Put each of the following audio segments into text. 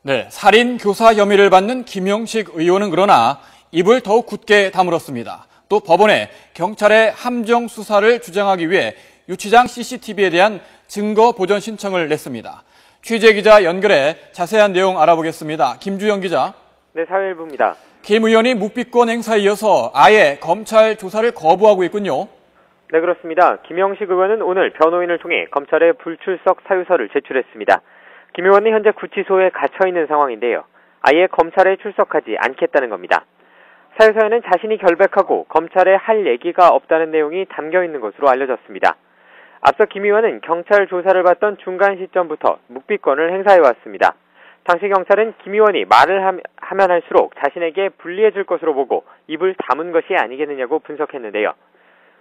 네, 살인 교사 혐의를 받는 김영식 의원은 그러나 입을 더욱 굳게 다물었습니다. 또 법원에 경찰의 함정 수사를 주장하기 위해 유치장 CCTV에 대한 증거 보전 신청을 냈습니다. 취재기자 연결해 자세한 내용 알아보겠습니다. 김주영 기자. 네, 사회일부입니다. 김 의원이 묵비권 행사에 이어서 아예 검찰 조사를 거부하고 있군요. 네, 그렇습니다. 김영식 의원은 오늘 변호인을 통해 검찰에 불출석 사유서를 제출했습니다. 김 의원은 현재 구치소에 갇혀 있는 상황인데요. 아예 검찰에 출석하지 않겠다는 겁니다. 사유서에는 자신이 결백하고 검찰에 할 얘기가 없다는 내용이 담겨 있는 것으로 알려졌습니다. 앞서 김 의원은 경찰 조사를 받던 중간 시점부터 묵비권을 행사해왔습니다. 당시 경찰은 김 의원이 말을 하면 할수록 자신에게 불리해질 것으로 보고 입을 다문 것이 아니겠느냐고 분석했는데요.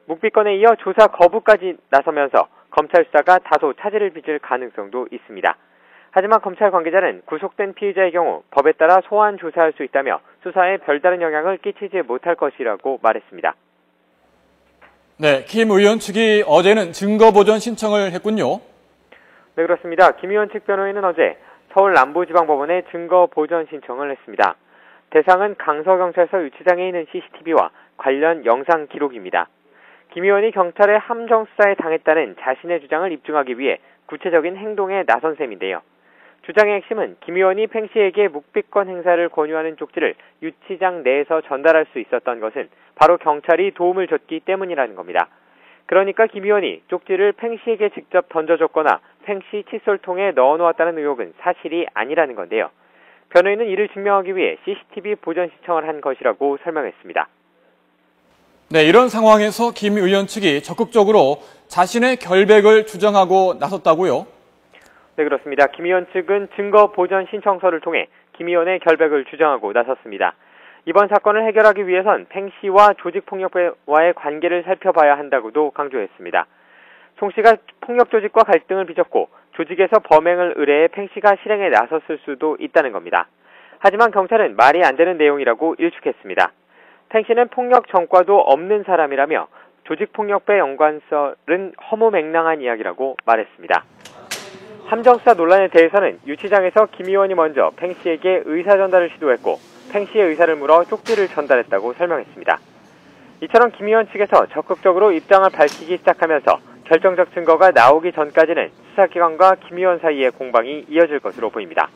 묵비권에 이어 조사 거부까지 나서면서 검찰 수사가 다소 차질을 빚을 가능성도 있습니다. 하지만 검찰 관계자는 구속된 피의자의 경우 법에 따라 소환 조사할 수 있다며 수사에 별다른 영향을 끼치지 못할 것이라고 말했습니다. 네, 김 의원 측이 어제는 증거 보전 신청을 했군요. 네, 그렇습니다. 김 의원 측 변호인은 어제 서울 남부지방법원에 증거 보전 신청을 했습니다. 대상은 강서경찰서 유치장에 있는 CCTV와 관련 영상 기록입니다. 김 의원이 경찰의 함정 수사에 당했다는 자신의 주장을 입증하기 위해 구체적인 행동에 나선 셈인데요. 주장의 핵심은 김 의원이 팽 씨에게 묵비권 행사를 권유하는 쪽지를 유치장 내에서 전달할 수 있었던 것은 바로 경찰이 도움을 줬기 때문이라는 겁니다. 그러니까 김 의원이 쪽지를 팽 씨에게 직접 던져줬거나 팽 씨 칫솔통에 넣어놓았다는 의혹은 사실이 아니라는 건데요. 변호인은 이를 증명하기 위해 CCTV 보전 신청을 한 것이라고 설명했습니다. 네, 이런 상황에서 김 의원 측이 적극적으로 자신의 결백을 주장하고 나섰다고요? 네, 그렇습니다. 김 의원 측은 증거 보전 신청서를 통해 김 의원의 결백을 주장하고 나섰습니다. 이번 사건을 해결하기 위해선 팽 씨와 조직폭력배와의 관계를 살펴봐야 한다고도 강조했습니다. 송 씨가 폭력 조직과 갈등을 빚었고 조직에서 범행을 의뢰해 팽 씨가 실행에 나섰을 수도 있다는 겁니다. 하지만 경찰은 말이 안 되는 내용이라고 일축했습니다. 팽 씨는 폭력 전과도 없는 사람이라며 조직폭력배 연관설은 허무맹랑한 이야기라고 말했습니다. 함정수사 논란에 대해서는 유치장에서 김 의원이 먼저 팽 씨에게 의사 전달을 시도했고 팽 씨의 의사를 물어 쪽지를 전달했다고 설명했습니다. 이처럼 김 의원 측에서 적극적으로 입장을 밝히기 시작하면서 결정적 증거가 나오기 전까지는 수사기관과 김 의원 사이의 공방이 이어질 것으로 보입니다.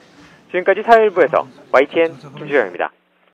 지금까지 사회일부에서 YTN 김주영입니다.